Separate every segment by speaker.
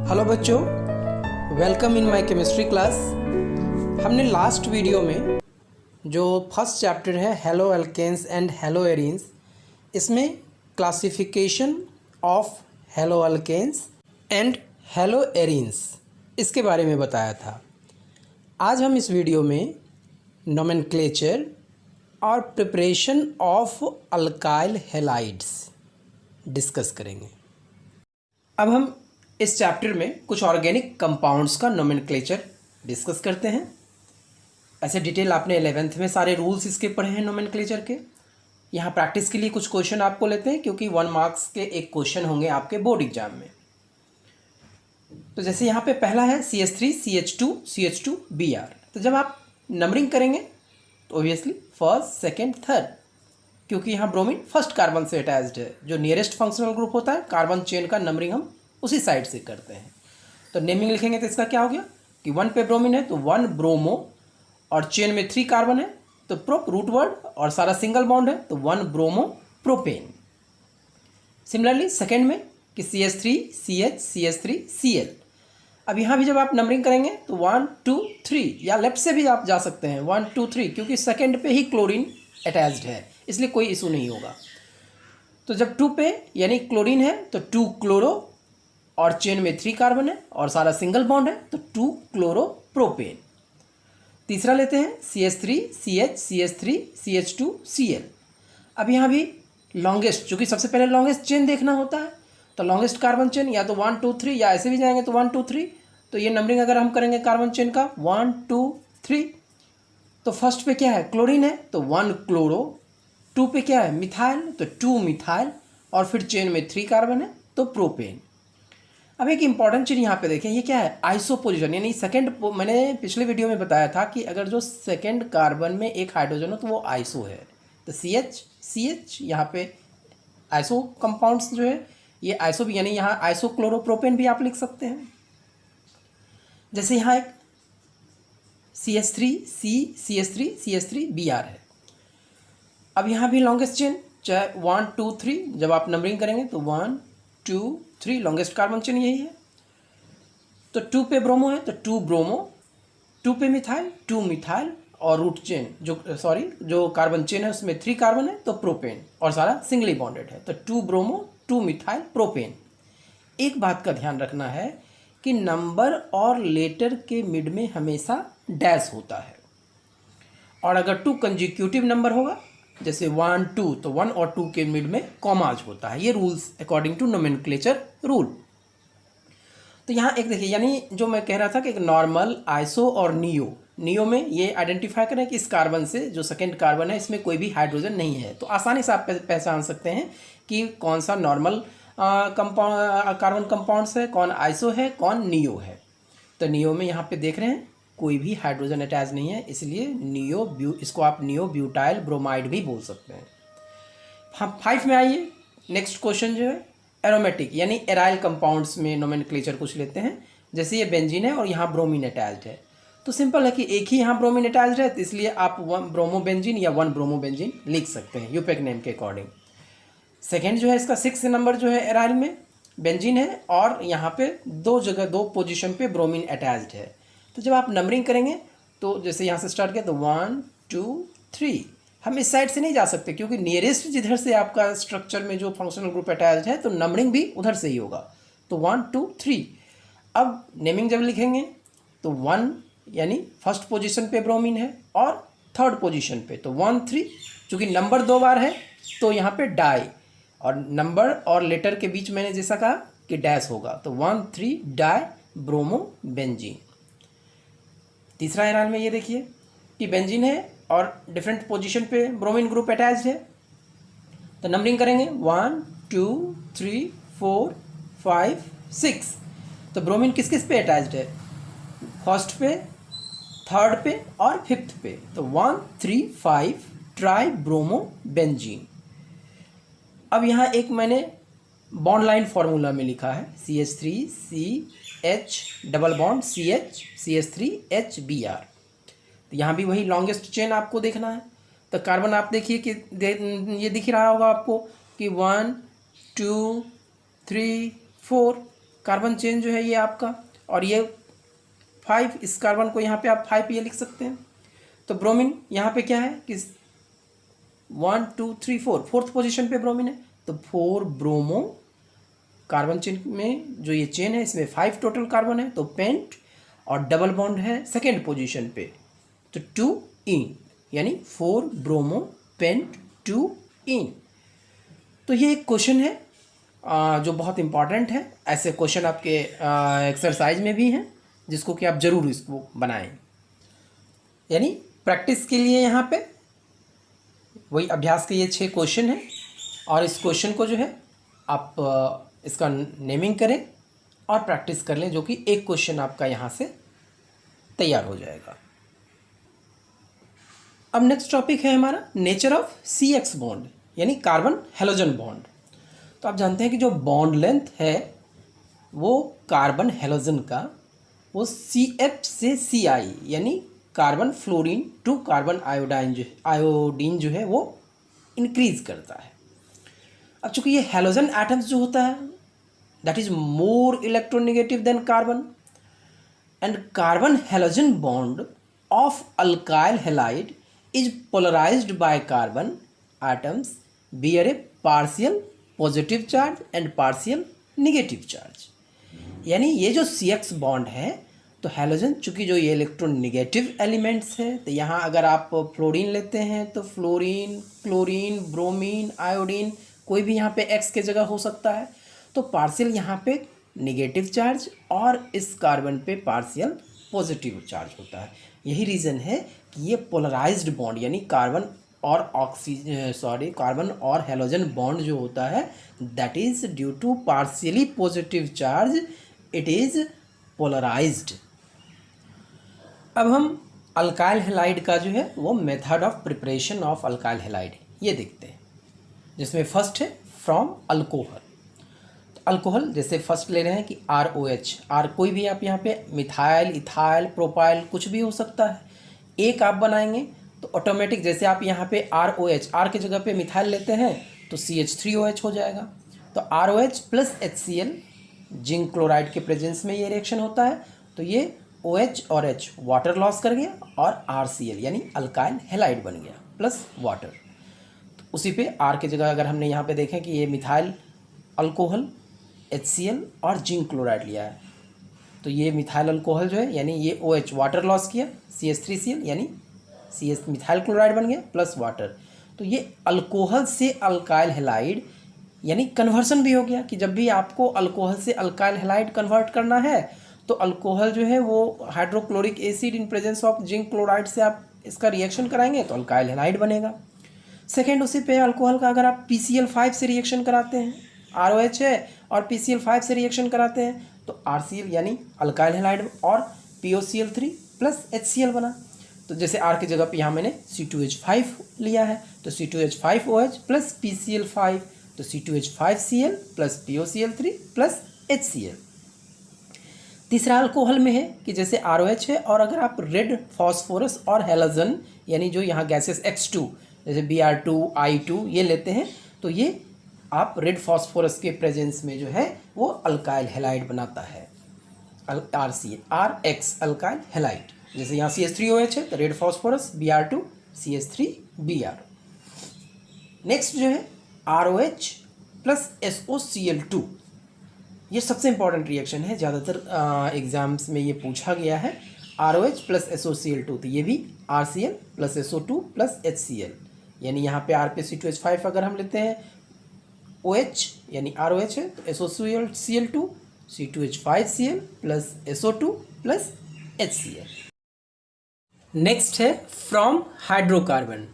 Speaker 1: Hello बच्चों, welcome in my chemistry class. हमने last video में जो फर्स्ट चैप्टर है haloalkanes and haloarenes, इसमें classification of haloalkanes and haloarenes इसके बारे में बताया था। आज हम इस वीडियो में नोमेनक्लेचर और preparation of alkyl halides discuss करेंगे। अब हम इस चैप्टर में कुछ ऑर्गेनिक कंपाउंड्स का नोमेनक्लेचर डिस्कस करते हैं। ऐसे डिटेल आपने 11th में सारे रूल्स इसके पढ़े हैं नोमेनक्लेचर के। यहाँ प्रैक्टिस के लिए कुछ क्वेश्चन आपको लेते हैं, क्योंकि 1 मार्क्स के एक क्वेश्चन होंगे आपके बोर्ड एग्जाम में। तो जैसे यहाँ पे पहला है CH3 CH2 CH2 Br। तो जब आप नंबरिंग करेंगे तो ऑब्वियसली फर्स्ट सेकेंड थर्ड, क्योंकि यहाँ ब्रोमीन फर्स्ट कार्बन से अटैच्ड है। जो नियरेस्ट फंक्शनल ग्रुप होता है कार्बन चेन का नंबरिंग हम उसी साइड से करते हैं। तो नेमिंग लिखेंगे तो इसका क्या हो गया कि 1 पे ब्रोमीन है तो 1 ब्रोमो, और चेन में 3 कार्बन है तो प्रोप रूट वर्ड, और सारा सिंगल बॉन्ड है तो 1 ब्रोमो प्रोपेन। सिमिलरली सेकेंड में कि CH3 CH CH3 Cl। अब यहाँ भी जब आप नंबरिंग करेंगे तो 1 2 3, या लेफ्ट से भी आप जा सकते हैं 1 2 3, क्योंकि सेकेंड पे ही क्लोरीन अटैच्ड है, इसलिए कोई इशू नहीं होगा। तो जब 2 पे यानी क्लोरीन है तो 2 क्लोरो, और चेन में 3 कार्बन है और सारा सिंगल बॉन्ड है तो 2 क्लोरो प्रोपेन। तीसरा लेते हैं CH3 CH CH3 CH2 Cl। अब यहाँ भी लॉन्गेस्ट, चूँकि सबसे पहले लॉन्गेस्ट चेन देखना होता है, तो लॉन्गेस्ट कार्बन चेन या तो 1 2 3, या ऐसे भी जाएंगे तो 1 2 3। तो ये नंबरिंग अगर हम करेंगे कार्बन चेन का 1 2 3, तो फर्स्ट पे क्या है क्लोरीन है तो 1 क्लोरो, 2 पे क्या है मिथाइल तो 2 मिथाइल, और फिर चेन में 3 कार्बन है तो प्रोपेन। अब एक इंपॉर्टेंट चीज़ यहाँ पे देखें, ये क्या है आइसो पोजिशन, यानी सेकेंड। मैंने पिछले वीडियो में बताया था कि अगर जो सेकेंड कार्बन में एक हाइड्रोजन हो तो वो आइसो है। तो CH यहाँ पे आइसो कंपाउंड्स जो है ये आइसो भी, यानी यहाँ आइसो क्लोरोप्रोपेन भी आप लिख सकते हैं। जैसे यहाँ एक CH3 Br है। अब यहाँ भी लॉन्गेस्ट चेन, चाहे 1 2 3, जब आप नंबरिंग करेंगे तो 1 2 3, लॉन्गेस्ट कार्बन चेन यही है। तो 2 पे ब्रोमो है तो 2 ब्रोमो, 2 पे मिथाइल 2 मिथाइल, और रूट चेन जो कार्बन चेन है उसमें 3 कार्बन है तो प्रोपेन, और सारा सिंगली बॉन्डेड है तो 2 ब्रोमो 2 मिथाइल प्रोपेन। एक बात का ध्यान रखना है कि नंबर और लेटर के मिड में हमेशा डैश होता है, और अगर 2 कंजिक्यूटिव नंबर होगा जैसे 1 2, तो 1 और 2 के मिड में कॉमाज होता है। ये rules according to nomenclature rule. तो यहाँ एक देखिए, यानी जो मैं कह रहा था कि एक नॉर्मल, आइसो और नियो में ये आइडेंटिफाई करें कि इस कार्बन से जो सेकेंड कार्बन है इसमें कोई भी हाइड्रोजन नहीं है। तो आसानी से आप पहचान सकते हैं कि कौन सा नॉर्मल कार्बन कंपाउंड्स है, कौन आइसो है, कौन नियो है। तो नियो में यहाँ पे देख रहे हैं कोई भी हाइड्रोजन अटैच नहीं है, इसलिए इसको आप नियो ब्यूटाइल ब्रोमाइड भी बोल सकते हैं। हम 5 में आइए। नेक्स्ट क्वेश्चन जो है एरोमेटिक यानी एराइल कंपाउंड्स में नोमेनक्लेचर कुछ लेते हैं। जैसे ये बेंजीन है और यहाँ ब्रोमीन अटैच्ड है, तो सिंपल है कि एक ही यहाँ ब्रोमीन अटैच्ड है, तो इसलिए आप 1 ब्रोमो बेंजीन या 1 ब्रोमो बेंजीन लिख सकते हैं यूपेक नेम के अकॉर्डिंग। सेकेंड जो है इसका 6 नंबर जो है एराइल में बेंजीन है, और यहाँ पे 2 पोजिशन पे ब्रोमीन अटैच्ड है। तो जब आप नंबरिंग करेंगे तो जैसे यहाँ से स्टार्ट किया तो 1 2 3, हम इस साइड से नहीं जा सकते क्योंकि नियरेस्ट जिधर से आपका स्ट्रक्चर में जो फंक्शनल ग्रुप अटैच्ड है तो नंबरिंग भी उधर से ही होगा। तो 1 2 3। अब नेमिंग जब लिखेंगे तो 1 यानी फर्स्ट पोजीशन पे ब्रोमीन है, और थर्ड पोजीशन पे तो 1 3, चूँकि नंबर 2 बार है तो यहाँ पे डाई, और नंबर और लेटर के बीच मैंने जैसा कहा कि डैश होगा तो 1 3 डाई ब्रोमो बेंजीन। तीसरा एराइल में ये देखिए कि बेंजीन है और डिफरेंट पोजीशन पे ब्रोमीन ग्रुप अटैच्ड है। तो नंबरिंग करेंगे 1 2 3 4 5 6। तो ब्रोमीन किस किस पे अटैच्ड है, फर्स्ट पे, थर्ड पे और फिफ्थ पे। तो 1 3 5 ट्राई ब्रोमो बेंजीन। अब यहाँ एक मैंने बॉन्ड लाइन फार्मूला में लिखा है CH3 CH double bond CH CH3H Br। तो यहाँ भी वही लॉन्गेस्ट चेन आपको देखना है। तो कार्बन आप देखिए कि ये दिख रहा होगा आपको कि 1 2 3 4, कार्बन चेन जो है ये आपका, और ये 5, इस कार्बन को यहाँ पे आप 5 ये लिख सकते हैं। तो ब्रोमीन यहाँ पे क्या है कि 1 2 3 4, फोर्थ पोजीशन पे ब्रोमीन है, तो 4 ब्रोमो, कार्बन चेन में जो ये चेन है इसमें 5 टोटल कार्बन है, तो पेंट, और डबल बॉन्ड है सेकेंड पोजीशन पे, तो 2 इन, यानी 4 ब्रोमो पेंट 2 इन। तो ये एक क्वेश्चन है जो बहुत इम्पॉर्टेंट है। ऐसे क्वेश्चन आपके एक्सरसाइज में भी हैं जिसको कि आप ज़रूर इसको बनाएं। यानी प्रैक्टिस के लिए यहाँ पे वही अभ्यास के ये 6 क्वेश्चन हैं, और इस क्वेश्चन को जो है आप इसका नेमिंग करें और प्रैक्टिस कर लें, जो कि एक क्वेश्चन आपका यहाँ से तैयार हो जाएगा। अब नेक्स्ट टॉपिक है हमारा नेचर ऑफ CX बॉन्ड, यानी कार्बन हेलोजन बॉन्ड। तो आप जानते हैं कि जो बॉन्ड लेंथ है वो कार्बन हेलोजन का वो CF से CI, यानी carbon fluorine to carbon iodine जो है वो इंक्रीज करता है। अब चूंकि ये हेलोजन एटम्स जो होता है that is more electronegative than carbon, and carbon halogen bond of alkyl halide is polarised by carbon atoms bear a partial positive charge and partial negative charge. यानी ये जो CX बॉन्ड है, तो halogen चूँकि जो ये इलेक्ट्रोनेगेटिव एलिमेंट्स है, तो यहाँ अगर आप फ्लोरीन लेते हैं तो फ्लोरीन, क्लोरीन, ब्रोमीन, आयोडीन, कोई भी यहाँ पे X के जगह हो सकता है, तो पार्शियल यहाँ पे नेगेटिव चार्ज और इस कार्बन पे पार्शियल पॉजिटिव चार्ज होता है। यही रीज़न है कि ये पोलराइज्ड बॉन्ड, यानी कार्बन और हेलोजन बॉन्ड जो होता है that is due to partially positive charge, it is polarised. अब हम अल्काइल हैलाइड का जो है वो method of preparation of alkyl halide ये देखते हैं, जिसमें फर्स्ट है फ्रॉम अल्कोहल। तो अल्कोहल जैसे फर्स्ट ले रहे हैं कि ROH, आर कोई भी आप यहाँ पे मिथाइल, इथाइल, प्रोपाइल कुछ भी हो सकता है, एक आप बनाएंगे तो ऑटोमेटिक जैसे आप यहाँ पे ROH, आर की जगह पे मिथाइल लेते हैं तो CH3OH हो जाएगा। तो ROH plus HCl zinc chloride के प्रेजेंस में ये रिएक्शन होता है, तो ये OH और H वाटर लॉस कर गया और RCl यानी अल्काइल हैलाइड बन गया प्लस वाटर। तो उसी पे R की जगह अगर हमने यहाँ पे देखें कि ये मिथाइल अल्कोहल, HCl और जिंक क्लोराइड लिया है, तो ये मिथाइल अल्कोहल जो है यानी ये OH वाटर लॉस किया, CH3Cl यानी CS मिथाइल क्लोराइड बन गया प्लस वाटर। तो ये अल्कोहल से अल्काइल हैलाइड यानी कन्वर्सन भी हो गया कि जब भी आपको अल्कोहल से अल्काइल हैलाइड कन्वर्ट करना है तो अल्कोहल जो है वो hydrochloric acid in presence of zinc chloride से आप इसका रिएक्शन कराएंगे तो अल्काइल हैलाइड बनेगा। सेकेंड, उसी पे अल्कोहल का अगर आप PCl5 से रिएक्शन कराते हैं, ROH है और PCl5 से रिएक्शन कराते हैं तो RCl यानी अल्काइल हैलाइड और POCl3 प्लस HCl बना। तो जैसे R की जगह पे यहाँ मैंने C2H5 लिया है तो C2H5OH प्लस PCl5, तो C2H5Cl plus POCl3 plus HCl। तीसरा अल्कोहल में है कि जैसे ROH है और अगर आप रेड फॉस्फोरस और हेलोजन यानी जो यहाँ गैसेस X2 जैसे Br2, I2 ये लेते हैं तो ये आप रेड फॉस्फोरस के प्रेजेंस में जो है वो अल्काइल हैलाइड बनाता है, RX अल्काइल हैलाइड। जैसे यहाँ CH3OH है तो red phosphorus Br2 CH3Br। Next जो है ROH प्लस SOCl2, ये सबसे इंपॉर्टेंट रिएक्शन है, ज़्यादातर एग्जाम्स में ये पूछा गया है। ROH प्लस SOCl2 तो ये भी RCl plus SO2 plus HCl, यानी यहाँ पे R पे C2H5 अगर हम लेते हैं OH यानी ROH है तो SOCl2 C2H5Cl plus SO2 plus HCl। Next है फ्रॉम हाइड्रोकार्बन,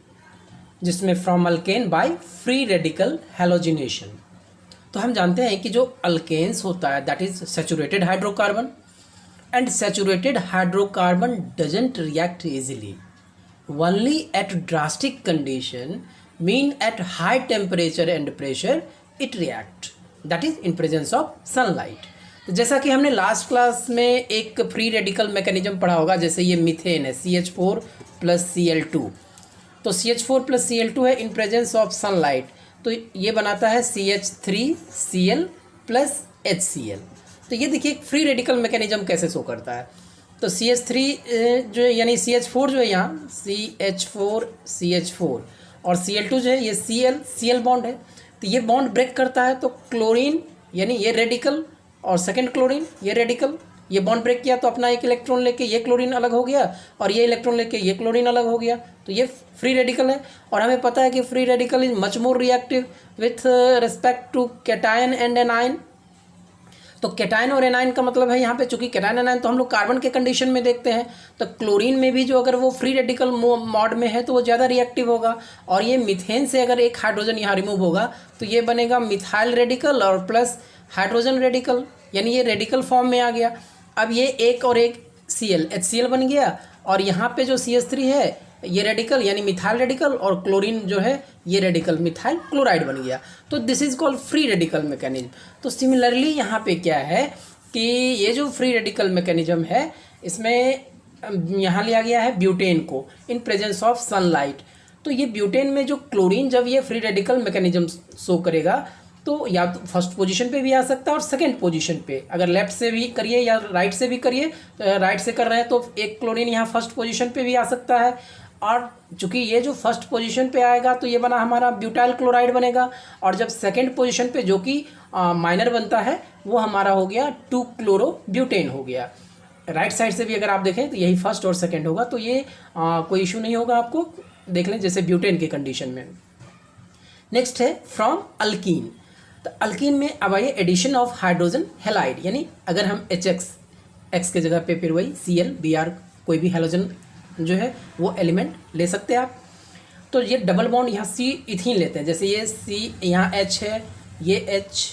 Speaker 1: जिसमें from alkane by free radical halogenation. तो हम जानते हैं कि जो अल्केन्स होता है that is saturated hydrocarbon, and saturated hydrocarbon doesn't react easily, only at drastic condition mean at high temperature and pressure it react, that is in presence of sunlight. तो जैसा कि हमने लास्ट क्लास में एक free radical mechanism पढ़ा होगा, जैसे ये मीथेन है CH4 प्लस Cl2, तो CH4 प्लस Cl2 है इन प्रेजेंस ऑफ सनलाइट तो ये बनाता है CH3Cl प्लस HCl। तो ये देखिए फ्री रेडिकल मैकेनिज्म कैसे शो करता है। तो CH3 जो है यानी CH4 जो है यहाँ CH4 और Cl2 जो है ये Cl बॉन्ड है। तो ये बॉन्ड ब्रेक करता है तो क्लोरीन यानी ये रेडिकल और सेकेंड क्लोरीन ये रेडिकल, ये बॉन्ड ब्रेक किया तो अपना एक इलेक्ट्रॉन लेके ये क्लोरीन अलग हो गया और ये इलेक्ट्रॉन लेके ये क्लोरीन अलग हो गया। तो ये फ्री रेडिकल है। और हमें पता है कि free radical is much more reactive with respect to cation and anion. तो कैटायन और एनायन का मतलब है यहाँ पे, चूंकि कैटायन एनायन तो हम लोग कार्बन के कंडीशन में देखते हैं, तो क्लोरीन में भी जो अगर वो फ्री रेडिकल मॉड में है तो वो ज़्यादा रिएक्टिव होगा। और ये मीथेन से अगर एक हाइड्रोजन यहाँ रिमूव होगा तो ये बनेगा मिथाइल रेडिकल और प्लस हाइड्रोजन रेडिकल, यानी ये रेडिकल फॉर्म में आ गया। अब ये एक और एक HCl बन गया और यहाँ पे जो CH3 है ये रेडिकल यानी मिथाइल रेडिकल और क्लोरीन जो है ये रेडिकल मिथाइल क्लोराइड बन गया। तो this is called free radical mechanism. तो सिमिलरली यहाँ पे क्या है कि ये जो फ्री रेडिकल मैकेनिज्म है इसमें यहाँ लिया गया है ब्यूटेन को इन प्रेजेंस ऑफ सनलाइट। तो ये ब्यूटेन में जो क्लोरीन जब ये फ्री रेडिकल मैकेनिज्म शो करेगा तो या तो फर्स्ट पोजीशन पे भी आ सकता है और सेकंड पोजीशन पे, अगर लेफ्ट से भी करिए या राइट से भी करिए, राइट से कर रहे हैं तो एक क्लोरीन यहाँ फर्स्ट पोजीशन पे भी आ सकता है। और चूंकि ये जो फर्स्ट पोजीशन पे आएगा तो ये बना हमारा ब्यूटाइल क्लोराइड बनेगा, और जब सेकंड पोजीशन पे जो कि माइनर बनता है वो हमारा हो गया 2-क्लोरो-ब्यूटेन हो गया। राइट साइड से भी अगर आप देखें तो यही फर्स्ट और सेकंड होगा, तो ये कोई इशू नहीं होगा, आपको देख लें जैसे ब्यूटेन के कंडीशन में। नेक्स्ट है फ्रॉम अल्कीन। तो अल्कीन में अब आइए एडिशन ऑफ हाइड्रोजन हेलाइड, यानी अगर हम एक्स के जगह पे फिर वही Cl-Br कोई भी हेलोजन जो है वो एलिमेंट ले सकते हैं आप। तो ये डबल बॉन्ड यहाँ C इथीन लेते हैं, जैसे ये C यहाँ H है, ये H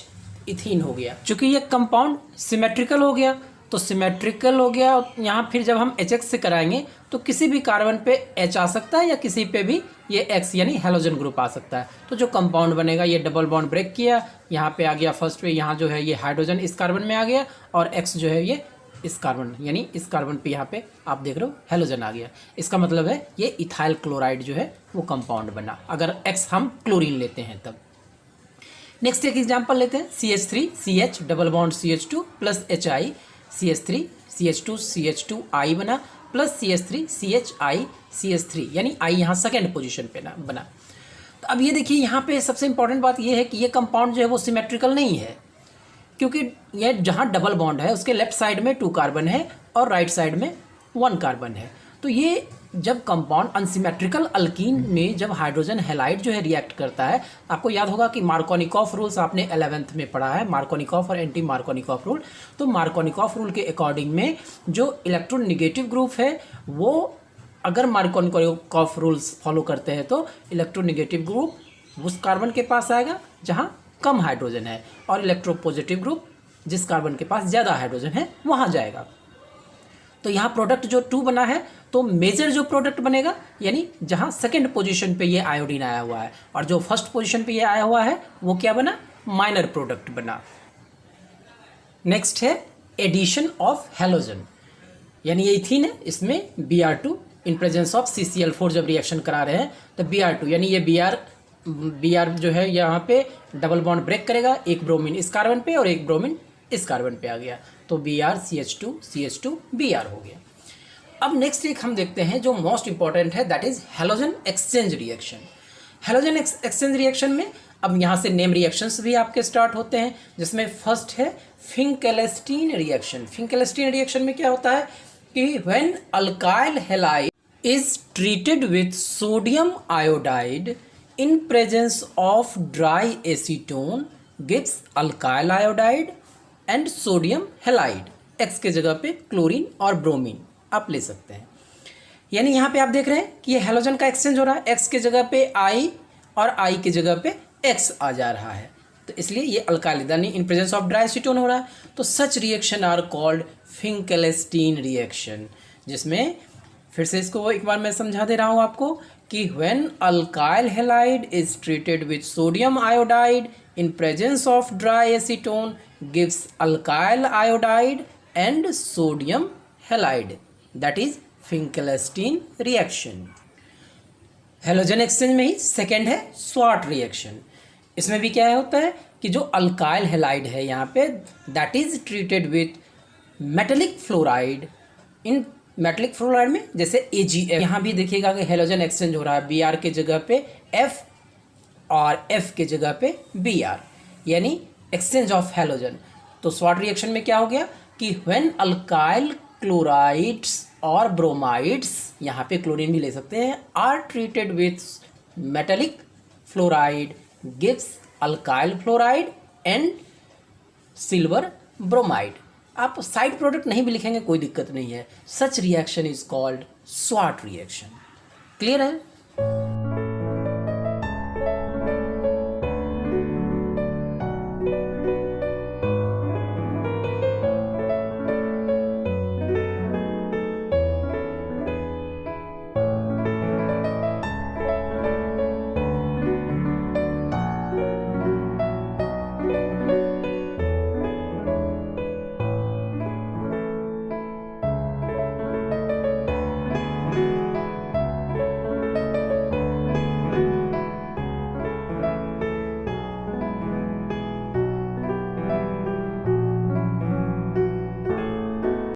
Speaker 1: इथीन हो गया। चूँकि ये कंपाउंड सिमेट्रिकल हो गया, तो सिमेट्रिकल हो गया यहाँ, फिर जब हम HX से कराएंगे तो किसी भी कार्बन पे H आ सकता है या किसी पे भी ये X यानी हेलोजन ग्रुप आ सकता है। तो जो कंपाउंड बनेगा ये डबल बॉन्ड ब्रेक किया, यहाँ पे आ गया फर्स्ट पे, यहाँ जो है ये हाइड्रोजन इस कार्बन में आ गया और X जो है ये इस कार्बन यानी इस कार्बन पे यहाँ पे आप देख रहे हो हेलोजन आ गया। इसका मतलब है ये इथाइल क्लोराइड जो है वो कंपाउंड बना, अगर X हम क्लोरीन लेते हैं तब। नेक्स्ट एक एग्जाम्पल लेते हैं, CH3 CH double bond CH2 plus HI, CH3 CH2 CH2I बना प्लस CH3 CHI CH3, यानी I यहाँ सेकेंड पोजीशन पे ना बना। तो अब ये देखिए यहाँ पे सबसे इंपॉर्टेंट बात ये है कि ये कंपाउंड जो है वो सिमेट्रिकल नहीं है, क्योंकि ये जहाँ डबल बॉन्ड है उसके लेफ्ट साइड में 2 कार्बन है और राइट साइड में 1 कार्बन है। तो ये जब कंपाउंड अनसिमेट्रिकल अल्कीन में जब हाइड्रोजन हेलाइड जो है रिएक्ट करता है, आपको याद होगा कि मार्कोनिकॉफ रूल्स आपने 11th में पढ़ा है, मार्कोनिकॉफ और एंटी मार्कोनिकॉफ रूल। तो मार्कोनिकॉफ रूल के अकॉर्डिंग में जो इलेक्ट्रोनेगेटिव ग्रुप है वो अगर मार्कोनिकॉफ रूल्स फॉलो करते हैं तो इलेक्ट्रोनेगेटिव ग्रुप उस कार्बन के पास आएगा जहाँ कम हाइड्रोजन है, और इलेक्ट्रोपॉजिटिव ग्रुप जिस कार्बन के पास ज़्यादा हाइड्रोजन है वहाँ जाएगा। तो यहाँ प्रोडक्ट जो 2 बना है तो मेजर जो प्रोडक्ट बनेगा यानी जहाँ सेकंड पोजीशन पे ये आयोडीन आया हुआ है, और जो फर्स्ट पोजीशन पे ये आया हुआ है वो क्या बना, माइनर प्रोडक्ट बना। नेक्स्ट है एडिशन ऑफ हेलोजन, यानी ये इथीन है, इसमें Br2 in presence of CCl4 जब रिएक्शन करा रहे हैं तो Br2 यानी ये Br जो है यहाँ पे डबल बॉन्ड ब्रेक करेगा, एक ब्रोमीन इस कार्बन पे और एक ब्रोमीन इस कार्बन पे आ गया, तो Br CH2 CH2 Br हो गया। अब नेक्स्ट एक हम देखते हैं जो मोस्ट इंपॉर्टेंट है, that is halogen exchange reaction. Halogen exchange reaction में अब यहाँ से नेम रिएक्शंस भी आपके स्टार्ट होते हैं, जिसमें फर्स्ट है फिंकेल्स्टीन रिएक्शन। फिंकेल्स्टीन रिएक्शन में क्या होता है कि when alkyl halide is treated with sodium iodide in presence of dry acetone gives alkyl iodide and sodium halide। X के जगह पे क्लोरीन और ब्रोमीन आप ले सकते हैं। यानी यहाँ पे आप देख रहे हैं कि ये हेलोजन का एक्सचेंज हो रहा है, X के जगह पे I और I के जगह पे X आ जा रहा है, तो इसलिए ये अल्काइल यानी in presence of dry acetone हो रहा है। तो such reaction are called Finkelstein reaction, जिसमें फिर से इसको एक बार मैं समझा दे रहा हूँ आपको कि when alkyl halide is treated with sodium iodide in presence of dry acetone gives alkyl iodide and sodium halide, that is Finkelstein reaction। Halogen exchange में ही सेकेंड है स्वार्ट रिएक्शन। इसमें भी क्या होता है कि जो अल्काइल हैलाइड है यहाँ पे that is treated with metallic fluoride. In metallic fluoride में जैसे AgF, यहाँ भी देखिएगा कि हेलोजन एक्सचेंज हो रहा है, Br के जगह पे F और F के जगह पे Br, यानी एक्सचेंज ऑफ हेलोजन। तो स्वॉट रिएक्शन में क्या हो गया कि व्हेन अल्काइल क्लोराइड्स और ब्रोमाइड्स, यहाँ पे क्लोरीन भी ले सकते हैं, are treated with metallic fluoride gives alkyl fluoride and silver bromide. आप साइड प्रोडक्ट नहीं भी लिखेंगे कोई दिक्कत नहीं है। Such reaction is called Swarts reaction. Clear है?